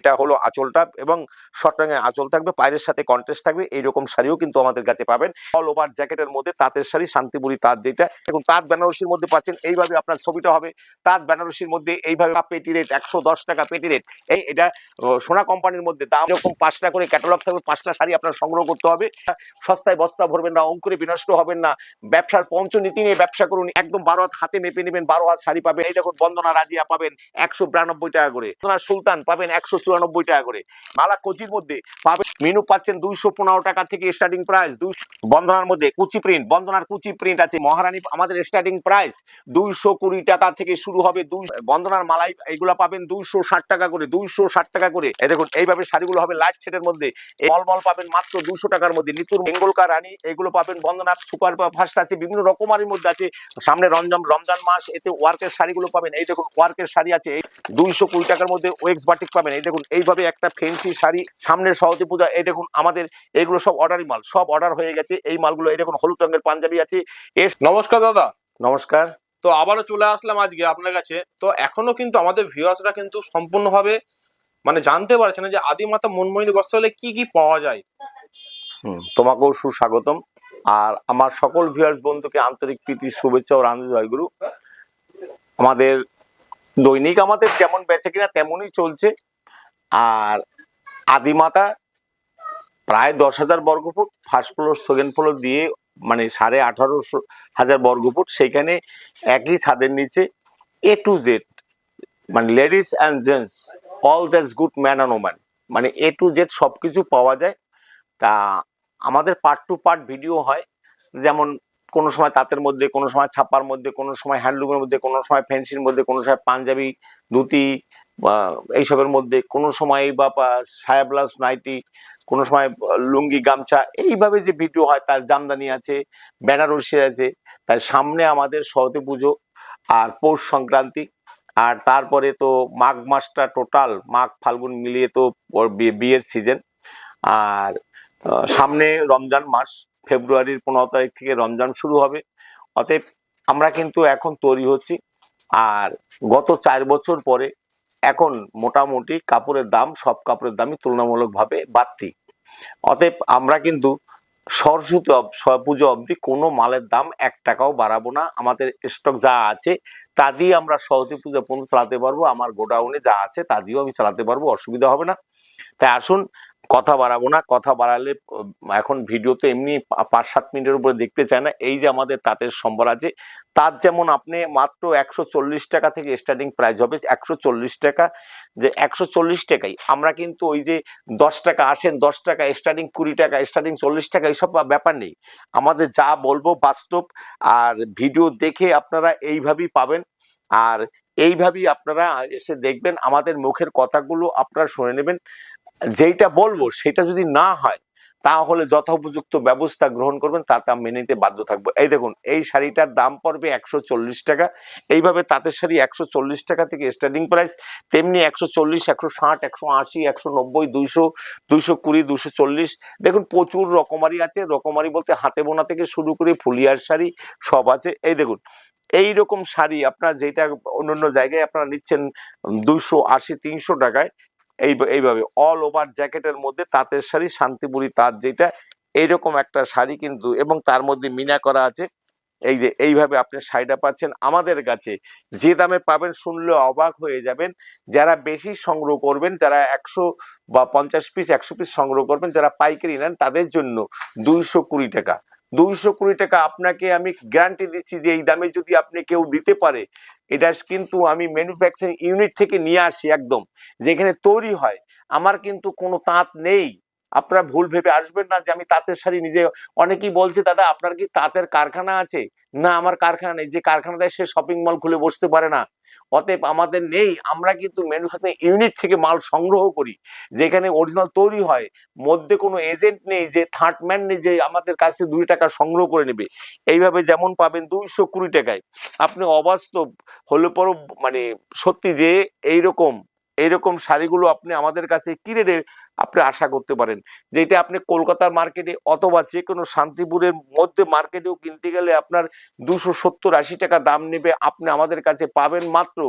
এটা হলো আঁচলটা এবং শর্ট রঙের আঁচল থাকবে, পায়ের সাথে কন্ট্রাস্ট থাকবে। এইরকম শাড়িও কিন্তু আমাদের কাছে পাবেন। অল ওভার জ্যাকেটের মধ্যে তাঁতের শাড়ি, শান্তিপুরি তাঁত যেটা, এবং তাঁত বেনারসির মধ্যে পাচ্ছেন। এইভাবে আপনার ছবিটা হবে তাঁত বেনারসির মধ্যে। এইভাবে পেটি রেট 110 টাকা পেটি রেট। এটা সোনা কোম্পানির মধ্যে দাম এরকম 5টা করে ক্যাটালগ থাকবে, 5টা শাড়ি আপনার সংগ্রহ করতে হবে। সস্তায় বস্তা ভরবেন না, অঙ্কুরে বিনষ্ট হবেন না। ব্যবসার পঞ্চনীতি নিয়ে ব্যবসা করুন। একদম 12 হাত হাতে মেপে নেবেন, 12 হাত শাড়ি পাবেন। এই দেখুন বন্দনা রাজিয়া পাবেন 192 টাকা করে, সুলতান পাবেন 194 টাকা করে। মালা কোচির মধ্যে পাবেন, মিনু পাচ্ছেন 215 টাকা থেকে স্টার্টিং প্রাইস। বন্দনার মধ্যে কুচি প্রিন্ট, বন্দনার কুচি প্রিন্ট আছে। মহারানী আমাদের স্টার্টিং প্রাইস 220 টাকা থেকে শুরু হবে। বন্দনার মালাই এগুলো পাবেন 260 টাকা করে, 260 টাকা করে। এই দেখুন এইভাবে শাড়িগুলো হবে লাইট সেটের মধ্যে। মলমল পাবেন মাত্র 200 টাকার মধ্যে। নিতুর বেঙ্গলকা রানী এগুলো পাবেন বন্দনার সুপার ফাস্ট আছে, বিভিন্ন রকমারির মধ্যে আছে। সামনে রমজান মাস, এতে ওয়ার্কের শাড়িগুলো পাবেন। এই দেখুন ওয়ার্কের শাড়ি আছে 220 টাকার মধ্যে। ওয়েক্স বাটিক পাবেন। এই দেখুন এইভাবে একটা ফেন্সি শাড়ি, সামনের সরস্বতী পূজা। এই দেখুন আমাদের এগুলো সব অর্ডারি মাল, সব অর্ডার হয়ে গেছে এই মালগুলো। এই দেখুন হলুদ রঙের পাঞ্জাবি আছে। নমস্কার দাদা। নমস্কার। তো আবারও চলে আসলাম আজকে আপনার কাছে। তো এখনো কিন্তু আমাদের ভিউয়ার্সরা কিন্তু সম্পূর্ণভাবে মানে জানতে পারছে না যে আদিমাতা মনমোহিনী বস্ত্রালয়ে কি কি পাওয়া যায়। তোমাকেও সুস্বাগতম। আর আমার সকল ভিউয়ার্স বন্ধুকে আন্তরিক প্রীতি, শুভেচ্ছা ও রান্ধু জয়গুরু। আমাদের দৈনিক আমাদের যেমন বেচে কিনা তেমনই চলছে। আর আদিমাতা প্রায় 10,000 বর্গফুট, ফার্স্ট ফ্লোর সেকেন্ড ফ্লোর দিয়ে মানে 18,500 বর্গফুট। সেইখানে একই ছাদের নিচে A to Z, মানে ladies and gents all that's good man and woman, মানে A to Z সবকিছু পাওয়া যায়। তা আমাদের পার্ট টু পার্ট ভিডিও হয়, যেমন কোনো সময় তাঁতের মধ্যে, কোনো সময় ছাপার মধ্যে, কোনো সময় হ্যান্ডলুমের মধ্যে, কোনো সময় ফ্যান্সির মধ্যে, কোনো সময় পাঞ্জাবি ধুতি বা এইসবের মধ্যে, কোনো সময় বা সায়া ব্লাউজ নাইটি, কোনো সময় লুঙ্গি গামছা। এইভাবে যে ভিডিও হয়, তার জামদানি আছে, বেনারসি আছে। তাই সামনে আমাদের সরস্বতী পুজো আর পৌষ সংক্রান্তি, আর তারপরে তো মাঘ মাসটা টোটাল মাঘ ফাল্গুন মিলিয়ে তো বিয়ের সিজন। আর সামনে রমজান মাস, ফেব্রুয়ারির 15 তারিখ থেকে রমজান শুরু হবে। অতএব আমরা কিন্তু এখন তৈরি হচ্ছি। আর গত 4 বছর পরে এখন মোটামুটি কাপড়ের দাম, সব কাপড়ের দামই তুলনামূলকভাবে বাড়তি। অতএব আমরা কিন্তু সরস্বতী পুজো অবধি কোনো মালের দাম 1 টাকাও বাড়াবো না। আমাদের স্টক যা আছে তা দিয়ে আমরা সরস্বতী পুজো পর্যন্ত চালাতে পারবো। আমার গোডাউনে যা আছে তা দিয়েও আমি চালাতে পারবো, অসুবিধা হবে না। তাই আসুন, কথা বাড়াবো না। কথা বাড়ালে এখন ভিডিও তো এমনি 5-7 মিনিটের উপরে দেখতে চায় না। এই যে আমাদের তাঁতের সম্বর আছে, তার যেমন আপনি মাত্র 140 টাকা থেকে স্টার্টিং প্রাইস হবে 140 টাকা। যে 140 টাকাই আমরা কিন্তু ওই যে 10 টাকা আসেন, 10 টাকা স্টার্টিং, 20 টাকা স্টার্টিং, 40 টাকা, এইসব ব্যাপার নেই। আমাদের যা বলবো বাস্তব, আর ভিডিও দেখে আপনারা এইভাবেই পাবেন। আর এইভাবেই আপনারা এসে দেখবেন, আমাদের মুখের কথাগুলো আপনারা শুনে নেবেন। যেইটা বলবো সেটা যদি না হয় তাহলে যথোপযুক্ত ব্যবস্থা গ্রহণ করবেন, তাতে আমি মেনে নিতে বাধ্য থাকবো। এই দেখুন এই শাড়িটার দাম পড়বে 140 টাকা। এইভাবে তাঁতের শাড়ি 140 টাকা থেকে স্টার্টিং প্রাইস। তেমনি 140, 160, 180, 190, 200, 220, 240। দেখুন প্রচুর রকমারি আছে। রকমারি বলতে হাতে বোনা থেকে শুরু করে ফুলিয়ার শাড়ি সব আছে। এই দেখুন এইরকম শাড়ি আপনার যেটা অন্য জায়গায় আপনারা নিচ্ছেন 280, 300 টাকায়, এইভাবে অল ওভার জ্যাকেটের মধ্যে তাঁতের শাড়ি, শান্তিপুরি তাঁত যেটা, এইরকম একটা শাড়ি কিন্তু, এবং তার মধ্যে মিনা করা আছে। এই যে এইভাবে আপনি শাড়িটা পাচ্ছেন আমাদের কাছে। যে দামে পাবেন শুনলে অবাক হয়ে যাবেন। যারা বেশি সংগ্রহ করবেন, যারা 100 বা 50 পিস 100 পিস সংগ্রহ করবেন, যারা পাইকারি নেন, তাদের জন্য 220 টাকা। 220 টাকা আপনাকে আমি গ্যারান্টি দিচ্ছি যে এই দামে যদি আপনি কেউ দিতে পারে, এটা কিন্তু আমি ম্যানুফ্যাকচারিং ইউনিট থেকে নিয়ে আসি, একদম যেখানে তৈরি হয়। আমার কিন্তু কোনো তাঁত নেই। আপনারা ভুল ভেবে আসবেন না যে আমি তাঁতের শাড়ি নিজে। অনেকেই বলছে দাদা আপনার কি তাঁতের কারখানা আছে? না, আমার কারখানা নেই। যে কারখানা দেয় সে শপিং মল খুলে বসতে পারে না। অতএব আমাদের নেই। আমরা কিন্তু ম্যানুফ্যাকচারিং ইউনিট থেকে মাল সংগ্রহ করি, যেখানে অরিজিনাল তৈরি হয়। মধ্যে কোনো এজেন্ট নেই, যে থার্ড ম্যান নেই যে আমাদের কাছে 2 টাকা সংগ্রহ করে নেবে। এইভাবে যেমন পাবেন 220 টাকায়। আপনি অবাস্তব হলে পরও মানে সত্যি যে এইরকম এইরকম শাড়িগুলো আপনি আমাদের কাছে কি রেটে আপনি আশা করতে পারেন, যেটা আপনি কলকাতার মার্কেটে অথবা যে কোনো শান্তিপুরের মধ্যে মার্কেটেও কিনতে গেলে আপনার 270-80 টাকা দাম নেবে, আপনি আমাদের কাছে পাবেন মাত্র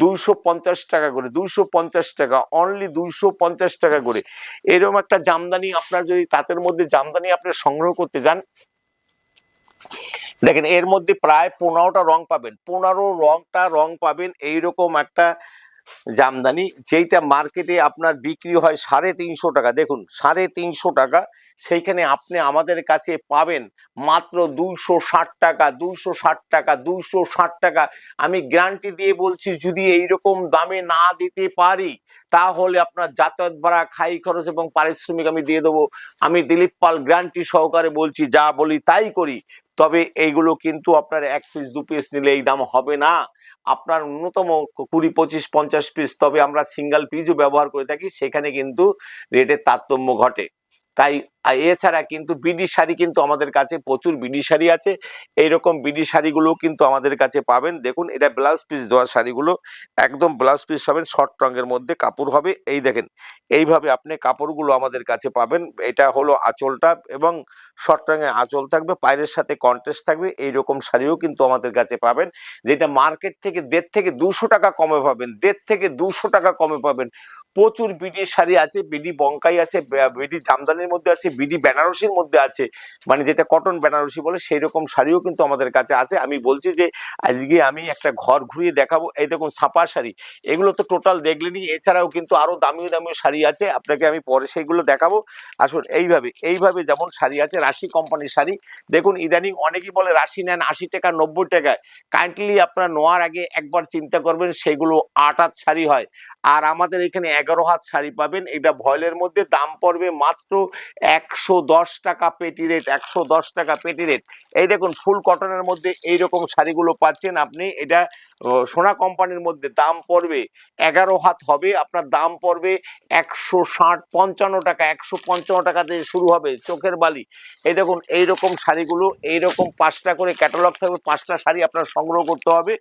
250 টাকা করে, 250 টাকা, অনলি 250 টাকা করে। এরকম একটা জামদানি আপনার যদি তাঁতের মধ্যে জামদানি আপনি সংগ্রহ করতে যান, দেখেন এর মধ্যে প্রায় 15টা রং পাবেন, 15টা রং পাবেন এইরকম একটা জামদানি, যেইটা মার্কেটে আপনার বিক্রি হয় 350 টাকা। দেখুন 350 টাকা, সেইখানে আপনি আমাদের কাছে পাবেন মাত্র 260 টাকা, 260 টাকা, 260 টাকা। আমি গ্যারান্টি দিয়ে বলছি, যদি এইরকম দামে না দিতে পারি তাহলে আপনার যাতায়াত ভাড়া, খাই খরচ এবং পারিশ্রমিক আমি দিয়ে দেবো। আমি দিলীপ পাল গ্যারান্টি সহকারে বলছি, যা বলি তাই করি। তবে এইগুলো কিন্তু আপনার 1 পিস 2 পিস নিলে এই দাম হবে না, আপনার ন্যূনতম 20, 25, 50 পিস, তবে আমরা সিঙ্গেল পিসও ব্যবহার করে থাকি, সেখানে কিন্তু রেটের তারতম্য ঘটে। তাই এছাড়া কিন্তু বিডি শাড়ি কিন্তু আমাদের কাছে প্রচুর বিডি শাড়ি আছে, এইরকম বিডি শাড়িগুলো কিন্তু আমাদের কাছে পাবেন। দেখুন এটা ব্লাউজ পিস দেওয়া শাড়িগুলো, একদম ব্লাউজ পিস পাবেন, শর্ট রঙের মধ্যে কাপড় হবে, এই দেখেন এইভাবে আপনি কাপড়গুলো আমাদের কাছে পাবেন। এটা হলো আঁচলটা এবং শর্ট রঙের আঁচল থাকবে, পায়ের সাথে কন্ট্রাস্ট থাকবে, এইরকম শাড়িও কিন্তু আমাদের কাছে পাবেন, যেটা মার্কেট থেকে 1.5 থেকে 200 টাকা কমে পাবেন, 1.5 থেকে 200 টাকা কমে পাবেন। প্রচুর বিডি শাড়ি আছে, বিডি বঙ্কাই আছে, বিডি জামদানির মধ্যে আছে, বিডি বেনারসির মধ্যে আছে, মানে যেটা কটন বেনারসি বলে সেই রকম শাড়িও কিন্তু আমাদের কাছে আছে। আমি বলছি যে আজকে আমি একটা ঘর ঘুরিয়ে দেখাবো, এই দেখুন ছাপা শাড়ি, এগুলো তো টোটাল দেখলেনি, এছাড়াও কিন্তু আরো দামি দামি শাড়ি আছে, আপনাকে আমি পরে সেইগুলো দেখাবো। আসুন এইভাবে যেমন শাড়ি আছে, রাশি কোম্পানির শাড়ি, দেখুন ইদানিং অনেকেই বলে রাশি নেন 80 টাকা 90 টাকায়, কাইন্ডলি আপনারা নেওয়ার আগে একবার চিন্তা করবেন, সেগুলো 8 হাত শাড়ি হয়, আর আমাদের এখানে 11 হাত শাড়ি পাবেন। এটা ভয়েলের মধ্যে, দাম পড়বে মাত্র 110 টাকা পেটি রেট, 110 টাকা পেটি রেট। এই দেখুন ফুল কটনের মধ্যে এইরকম শাড়িগুলো পাচ্ছেন আপনি, এটা সোনা কোম্পানির মধ্যে, দাম পড়বে 11 হাত হবে, আপনার দাম পড়বে 155 টাকা, 155 টাকা থেকে শুরু হবে চোখের বালি। এই দেখুন এইরকম শাড়িগুলো, এইরকম 5টা করে ক্যাটালগ থাকবে, 5টা শাড়ি আপনার সংগ্রহ করতে হবে।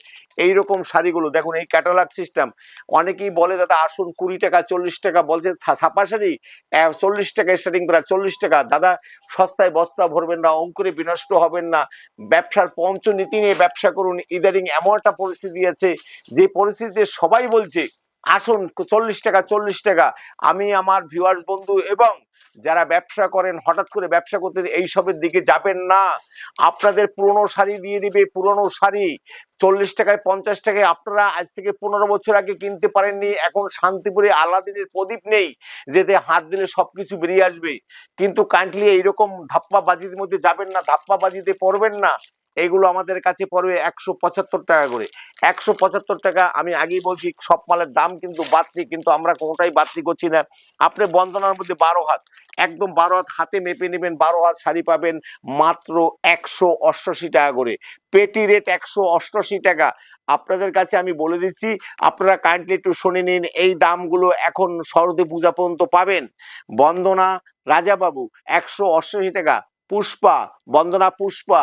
এইরকম শাড়িগুলো দেখুন, এই ক্যাটালগ সিস্টেম। অনেকেই বলে দাদা আসুন 20 টাকা 40 টাকা, বলছে ছাপা শাড়ি 40 টাকা স্টার্টিং প্রাইস, 40 টাকা। দাদা সস্তায় বস্তা ভরবেন না, অঙ্কুরে বিনষ্ট হবেন না, ব্যবসার পঞ্চনীতি নিয়ে ব্যবসা করুন। ইদানিং এমন একটা পরিস্থিতি আছে, যে পরিস্থিতিতে সবাই বলছে আসুন 40 টাকা 40 টাকা। আমি আমার ভিউয়ার্স বন্ধু এবং যারা ব্যবসা করেন, হঠাৎ করে ব্যবসা করতে এইসবের দিকে যাবেন না, আপনাদের পুরনো শাড়ি দিয়ে দিবে, পুরনো শাড়ি 40 টাকায় 50 টাকায় আপনারা আজ থেকে 15 বছর আগে কিনতে পারেননি। এখন শান্তিপুরে আলাদিনের প্রদীপ নেই, যেতে হাত দিলে সবকিছু বেরিয়ে আসবে, কিন্তু কাইন্ডলি এইরকম ধাপ্পাবাজির মধ্যে যাবেন না, ধাপ্পাবাজিতে পড়বেন না। এগুলো আমাদের কাছে পড়বে 175 টাকা করে, 175 টাকা। আমি আগেই বলছি সব মালের দাম কিন্তু বাড়তি, কিন্তু আমরা কোনোটাই বাড়তি করছি না। আপনি বন্দনার মধ্যে 12 হাত, একদম 12 হাত হাতে মেপে নেবেন, 12 হাত শাড়ি পাবেন মাত্র 188 টাকা করে, পেটি রেট 188 টাকা। আপনাদের কাছে আমি বলে দিচ্ছি, আপনারা কাইন্ডলি একটু শুনে নিন, এই দামগুলো এখন শরৎ পূজা পর্যন্ত পাবেন। বন্দনা রাজাবাবু 188 টাকা, পুষ্পা বন্দনা পুষ্পা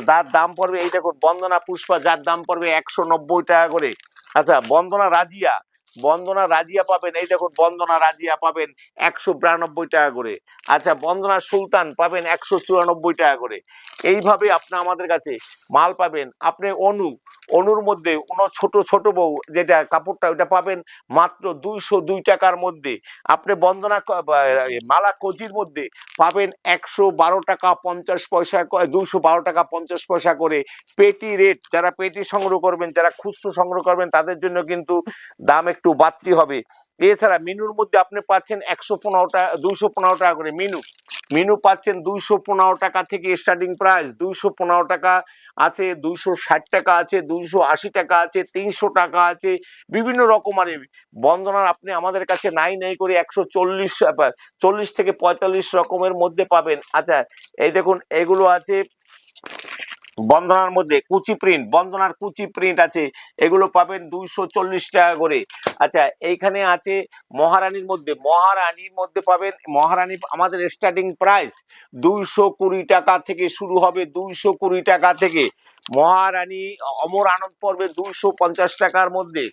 যার দাম পড়বে, এই দেখুন বন্দনা পুষ্পা যার দাম পড়বে 190 টাকা করে। আচ্ছা বন্দনা রাজিয়া পাবেন, এই দেখুন বন্দনা রাজিয়া পাবেন 192 টাকা করে। আচ্ছা বন্দনা সুলতান পাবেন 194 টাকা করে। এইভাবে আপনি আমাদের কাছে মাল পাবেন। আপনি অনুর মধ্যে ছোট বউ যেটা কাপড়টা ওটা পাবেন মাত্র 202 টাকার মধ্যে। আপনি বন্দনা মালা কোজির মধ্যে পাবেন 112 টাকা 50 পয়সা, 212 টাকা 50 পয়সা করে পেটি রেট। যারা পেটি সংগ্রহ করবেন, যারা খুচরো সংগ্রহ করবেন, তাদের জন্য কিন্তু দাম একটু বাড়তি হবে। এছাড়া মিনুর মধ্যে আপনি পাচ্ছেন 115 টাকা 215 টাকা করে মিনু পাচ্ছেন 215 টাকা থেকে স্টার্টিং প্রাইস। 215 টাকা আছে, 260 টাকা আছে, 280 টাকা আছে, 300 টাকা আছে, বিভিন্ন রকমের। বন্দনার আপনি আমাদের কাছে নাই করে 140 থেকে 45 রকমের মধ্যে পাবেন। আচ্ছা এই দেখুন এগুলো আছে বন্দনার মধ্যে বন্দনার কুচি প্রিন্ট আছে, এগুলো পাবেন 240 টাকা করে। আচ্ছা এইখানে আছে মহারানীর মধ্যে পাবেন, মহারানী আমাদের স্টার্টিং প্রাইস 220 টাকা থেকে শুরু হবে, 220 টাকা থেকে মহারানী অমর আনন্দ পড়বে 250 টাকার মধ্যে।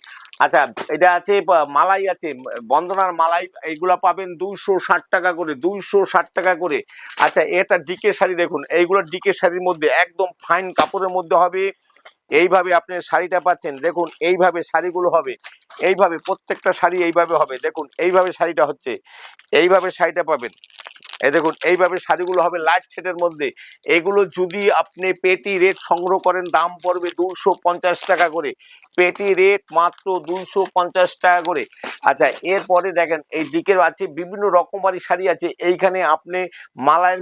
আচ্ছা, এটা আছে মালাই আছে, বন্দনার মালাই, এইগুলা পাবেন 260 টাকা করে, 260 টাকা করে। আচ্ছা, এটা ডিকে শাড়ি দেখুন, এইগুলো ডিকে শাড়ির মধ্যে একদম ফাইন কাপড়ের মধ্যে হবে। এইভাবে আপনি শাড়িটা পাচ্ছেন, দেখুন এইভাবে শাড়িগুলো হবে, এইভাবে প্রত্যেকটা শাড়ি এইভাবে হবে, দেখুন এইভাবে শাড়িটা হচ্ছে, এইভাবে শাড়িটা পাবেন। এই দেখুন এইভাবে শাড়িগুলো হবে লাইট সেটের মধ্যে। এগুলো যদি আপনি পেটি রেট সংগ্রহ করেন দাম পড়বে 250 টাকা করে, পেটি রেট মাত্র 250 টাকা করে। আচ্ছা, এরপরে দেখেন এই দিকের আছে বিভিন্ন রকমারি শাড়ি আছে। এইখানে আপনি মালায়ের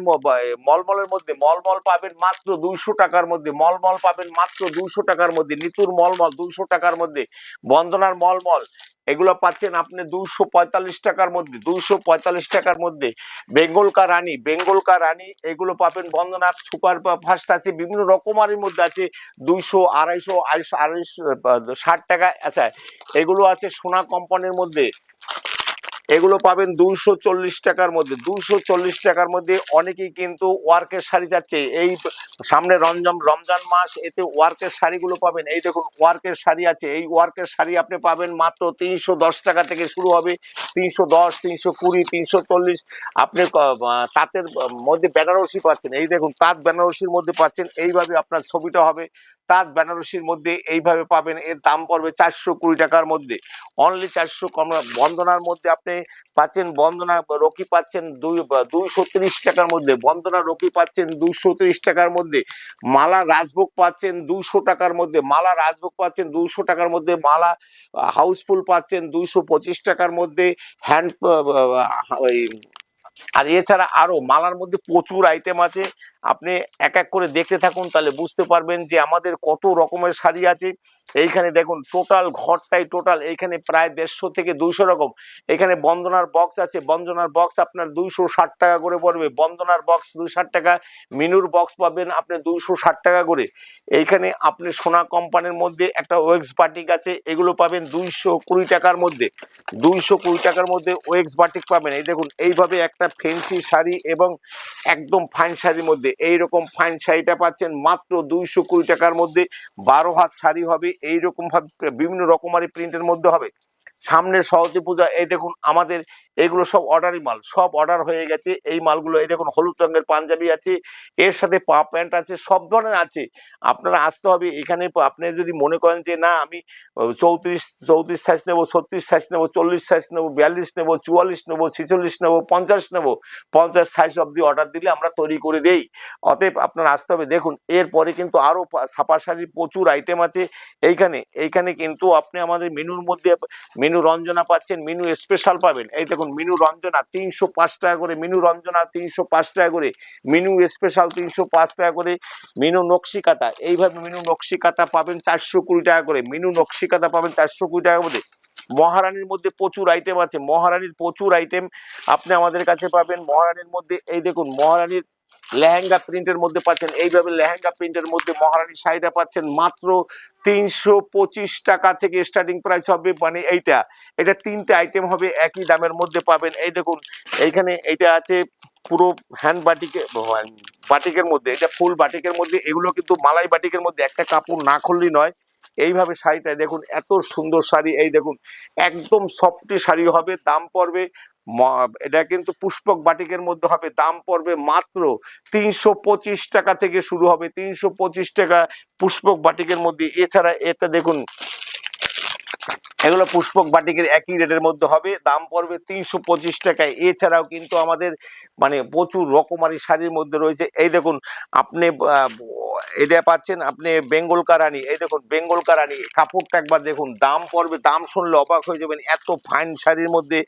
মলমলের মধ্যে মলমল পাবেন মাত্র 200 টাকার মধ্যে, মলমল পাবেন মাত্র 200 টাকার মধ্যে, নিতুর মলমল 200 টাকার মধ্যে, বন্দনার মলমল এগুলো পাচ্ছেন আপনি 245 টাকার মধ্যে, 245 টাকার মধ্যে। বেঙ্গল কা রানী এগুলো পাবেন বন্দনার সুপার ফাস্ট আছে, বিভিন্ন রকমারির মধ্যে আছে 200, 250, 250, 60 টাকা। আচ্ছা, এগুলো আছে সোনা কোম্পানির মধ্যে, এগুলো পাবেন 240 টাকার মধ্যে, 240 টাকার মধ্যে। অনেকেই কিন্তু ওয়ার্কের শাড়ি যাচ্ছে, এই সামনে রমজান মাস, এতে ওয়ার্কের শাড়িগুলো পাবেন। এই দেখুন ওয়ার্কের শাড়ি আছে, এই ওয়ার্কের শাড়ি আপনি পাবেন মাত্র 310 টাকা থেকে শুরু হবে, 310, 320, 340। আপনি তাঁতের মধ্যে বেনারসি পাচ্ছেন, এই দেখুন তাঁত বেনারসির মধ্যে পাচ্ছেন, এইভাবে আপনার ছবিটা হবে তাঁত বেনারসির মধ্যে, এইভাবে পাবেন। এর দাম পড়বে 420 টাকার মধ্যে, অনলি 400 কম। বন্দনার মধ্যে আপনি পাচ্ছেন, বন্দনা রকি পাচ্ছেন 230 টাকার মধ্যে, বন্দনা রকি পাচ্ছেন 230 টাকার মধ্যে। মালা রাজভোগ পাচ্ছেন 200 টাকার মধ্যে, মালা রাজভোগ পাচ্ছেন 200 টাকার মধ্যে। মালা হাউসফুল পাচ্ছেন 225 টাকার মধ্যে। হ্যান্ড আর এছাড়া আরো মালার মধ্যে প্রচুর আইটেম আছে, আপনি এক এক করে দেখতে থাকুন, তাহলে বুঝতে পারবেন যে আমাদের কত রকমের শাড়ি আছে। এইখানে দেখুন টোটাল ঘরটাই টোটাল, এইখানে প্রায় 150 থেকে 200 রকম। এখানে বন্দনার বক্স আছে, বন্দনার বক্স আপনার 260 টাকা করে পড়বে, বন্দনার বক্স 260 টাকা। মিনুর বক্স পাবেন আপনি 260 টাকা করে। এইখানে আপনি সোনা কোম্পানির মধ্যে একটা ওয়েক্স বাটিক আছে, এগুলো পাবেন 220 টাকার মধ্যে, 220 টাকার মধ্যে ওয়েক্স বাটিক পাবেন। এই দেখুন এইভাবে একটা ফেন্সি শাড়ি এবং একদম ফাইন শাড়ির মধ্যে, এইরকম ফাইন শাড়িটা পাচ্ছেন মাত্র 220 টাকার মধ্যে। 12 হাত শাড়ি হবে, এইরকম ভাবে বিভিন্ন রকমারি প্রিন্টের মধ্যে হবে। সামনে সরস্বতী পূজা, এই দেখুন আমাদের এগুলো সব অর্ডারি মাল, সব অর্ডার হয়ে গেছে এই মালগুলো। এই দেখুন হলুদ রঙের পাঞ্জাবি আছে, এর সাথে পা প্যান্ট আছে, সব ধরনের আছে। আপনারা আসতে হবে এখানে। আপনি যদি মনে করেন যে না আমি 34 সাইজ নেবো, 36 সাইজ নেবো, 40 সাইজ নেবো, 42 নেবো, 44 নেবো, 46 নেবো, 50 নেবো, 50 সাইজ অব্দি অর্ডার দিলে আমরা তৈরি করে দেই। অতএব আপনারা আসতে হবে। দেখুন এরপরে কিন্তু আরো ছাপা শাড়ির প্রচুর আইটেম আছে এইখানে কিন্তু আপনি আমাদের মেনুর মধ্যে মিনু রঞ্জনা পাচ্ছেন, মিনু স্পেশাল পাবেন। এই দেখুন মিনু রঞ্জনা 305 টাকা করে, মিনু রঞ্জনা 305 টাকা করে, মিনু স্পেশাল 305 টাকা করে। মিনু নকশিকাতা, এইভাবে মিনু নকশিকাতা পাবেন 420 টাকা করে, মিনু নকশিকাতা পাবেন 420 টাকা করে। মহারানীর মধ্যে প্রচুর আইটেম আছে, মহারানীর প্রচুর আইটেম আপনি আমাদের কাছে পাবেন। মহারানীর মধ্যে এই দেখুন মহারানীর লেহেঙ্গা প্রিন্টের মধ্যে পাচ্ছেন, এইভাবে লেহেঙ্গা প্রিন্টের মধ্যে মহারানীর শাড়িটা পাচ্ছেন মাত্র 325 টাকা থেকে স্টার্টিং প্রাইস হবে। মানে এটা 3টে আইটেম হবে একই দামের মধ্যে পাবেন। এই দেখুন এইখানে এটা আছে পুরো হ্যান্ড বাটিকের মধ্যে, এটা ফুল বাটিকের মধ্যে। এগুলো কিন্তু মালাই বাটিকের মধ্যে, একটা কাপড় না খুললেই নয়। এইভাবে শাড়িটা দেখুন, এত সুন্দর শাড়ি। এই দেখুন একদম সফটি শাড়ি হবে, দাম পড়বে এটা কিন্তু পুষ্পক বাটিকের মধ্যে হবে, দাম পড়বে মাত্র 325 টাকা থেকে শুরু হবে, 325 টাকা পুষ্পক বাটিকের মধ্যে। এছাড়া এটা দেখুন এগুলো পুষ্পক বাটিকের একই রেটের মধ্যে হবে, দাম পড়বে 325 টাকায়। এছাড়াও কিন্তু আমাদের মানে প্রচুর রকমারি শাড়ির মধ্যে রয়েছে। এই দেখুন আপনি এটা পাচ্ছেন আপনি বেঙ্গল কা রানী, এই দেখুন বেঙ্গল কা রানী কাপড়টা একবার দেখুন, দাম পড়বে, দাম শুনলে অবাক হয়ে যাবেন, এত ফাইন শাড়ির মধ্যে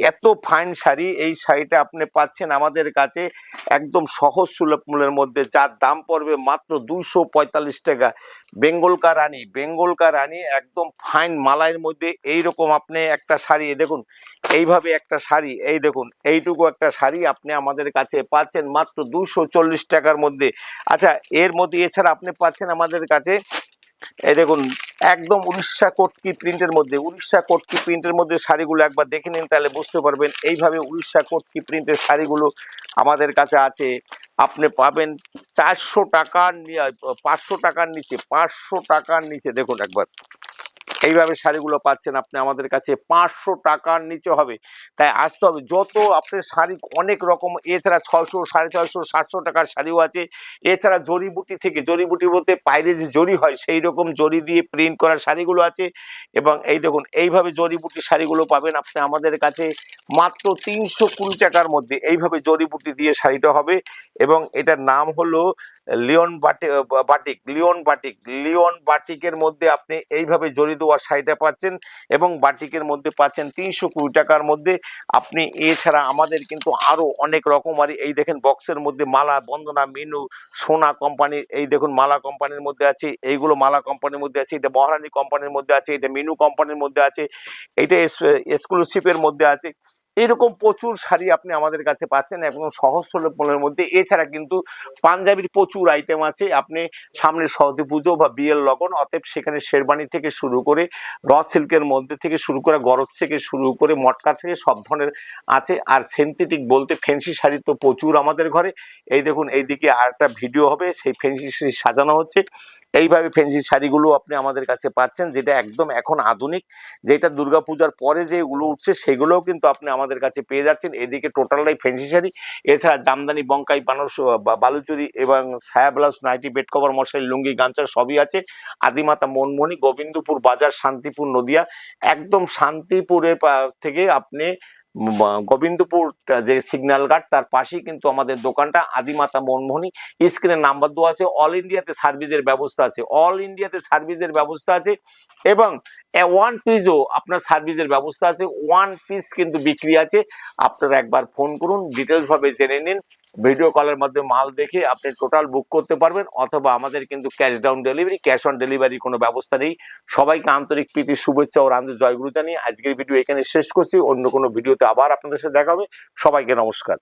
এত ফাইন শাড়ি। এই শাড়িটা আপনি পাচ্ছেন আমাদের কাছে একদম সহজ সুলভ মূল্যের মধ্যে, যার দাম পড়বে মাত্র 245 টাকা। বেঙ্গল কা রানী, বেঙ্গল কা রানী একদম ফাইন মালাইয়ের মধ্যে এইরকম আপনি একটা শাড়ি দেখুন, এইভাবে একটা শাড়ি, এই দেখুন এইটুকু একটা শাড়ি আপনি আমাদের কাছে পাচ্ছেন মাত্র 240 টাকার মধ্যে। আচ্ছা, এর মধ্যে এছাড়া আপনি পাচ্ছেন আমাদের কাছে এই দেখুন একদম উড়িষ্যা কটকি প্রিন্টের মধ্যে, উড়িষ্যা কটকি প্রিন্টের মধ্যে শাড়িগুলো একবার দেখে নিন, তাহলে বুঝতে পারবেন। এইভাবে উড়িষ্যা কটকি প্রিন্টের শাড়িগুলো আমাদের কাছে আছে। আপনি পাবেন 400 টাকার 500 টাকার নিচে, 500 টাকার নিচে। দেখুন একবার এইভাবে শাড়িগুলো পাচ্ছেন আপনি আমাদের কাছে 500 টাকার নিচে হবে। তাই আসতে হবে। যত আপনার শাড়ি অনেক রকম, এছাড়া 600, 650, 700 টাকার শাড়িও আছে। এছাড়া জড়িবুটি থেকে, জড়িবুটি বলতে বাইরে যে জরি হয় সেই রকম জরি দিয়ে প্রিন্ট করা শাড়িগুলো আছে। এবং এই দেখুন এইভাবে জড়িবুটি শাড়িগুলো পাবেন আপনি আমাদের কাছে মাত্র 320 টাকার মধ্যে। এইভাবে জড়িবুটি দিয়ে শাড়িটা হবে এবং এটার নাম হলো লিওন বাটিক, লিওন বাটিকের মধ্যে আপনি এইভাবে জড়ি দেওয়া শাড়িটা পাচ্ছেন এবং বাটিকের মধ্যে পাচ্ছেন 320 টাকার মধ্যে আপনি। এছাড়া আমাদের কিন্তু আরো অনেক রকমারি, এই দেখেন বক্সের মধ্যে মালা, বন্দনা, মিনু, সোনা কোম্পানির, এই দেখুন মালা কোম্পানির মধ্যে আছে, এইগুলো মালা কোম্পানির মধ্যে আছে, এটা মহারানী কোম্পানির মধ্যে আছে, এটা মিনু কোম্পানির মধ্যে আছে, এটা এক্সক্লুসিভের মধ্যে আছে। এরকম প্রচুর শাড়ি আপনি আমাদের কাছে পাচ্ছেন এবং সহজ সুলভ মূল্যের মধ্যে। এছাড়া কিন্তু পাঞ্জাবির প্রচুর আইটেম আছে। আপনি সামনে সরস্বতী পুজো বা বিয়ের লগন, অতএব সেখানে শেরবানি থেকে শুরু করে র সিল্কের মধ্যে থেকে শুরু করে গরজ থেকে শুরু করে মটকা থেকে সব ধরনের আছে। আর সিনথেটিক বলতে ফ্যান্সি শাড়ি তো প্রচুর আমাদের ঘরে। এই দেখুন এইদিকে আর একটা ভিডিও হবে, সেই ফ্যান্সি শাড়ি সাজানো হচ্ছে। এইভাবে ফ্যান্সি শাড়িগুলো আপনি আমাদের কাছে পাচ্ছেন, যেটা একদম এখন আধুনিক, যেটা দুর্গাপূজার পরে যেগুলো উঠছে সেগুলোও কিন্তু আপনি আমাদের কাছে পেয়ে যাচ্ছেন। এদিকে টোটালটাই ফ্যান্সি শাড়ি। এছাড়া জামদানি, বঙ্কাই, বানস, বালুচুরি এবং সায়া ব্লাউজ, নাইটি, বেড কভার, মশারি, লুঙ্গি, গামছা সবই আছে। আদিমাতা মনমোহনী, গোবিন্দপুর বাজার, শান্তিপুর, নদিয়া। একদম শান্তিপুরের থেকে আপনি গোবিন্দপুর যে সিগন্যাল গার্ড তার পাশেই কিন্তু আমাদের দোকানটা, আদিমাতা মনমোহনী। স্ক্রিনে নাম্বার দেওয়া আছে। অল ইন্ডিয়াতে সার্ভিসের ব্যবস্থা আছে, অল ইন্ডিয়াতে সার্ভিসের ব্যবস্থা আছে এবং ওয়ান পিসও আপনার সার্ভিসের ব্যবস্থা আছে। ওয়ান পিস কিন্তু বিক্রি আছে। আপনারা একবার ফোন করুন, ডিটেলস ভাবে জেনে নিন। ভিডিও কলের মাধ্যমে মাল দেখে আপনি টোটাল বুক করতে পারবেন, অথবা আমাদের কিন্তু cash down delivery, cash on delivery কোনো ব্যবস্থা নেই। সবাইকে আন্তরিক প্রীতি, শুভেচ্ছা ও রান্ধু জয়গুরু জানিয়ে আজকের ভিডিও এখানে শেষ করছি। অন্য কোনো ভিডিওতে আবার আপনাদের সাথে দেখা হবে। সবাইকে নমস্কার।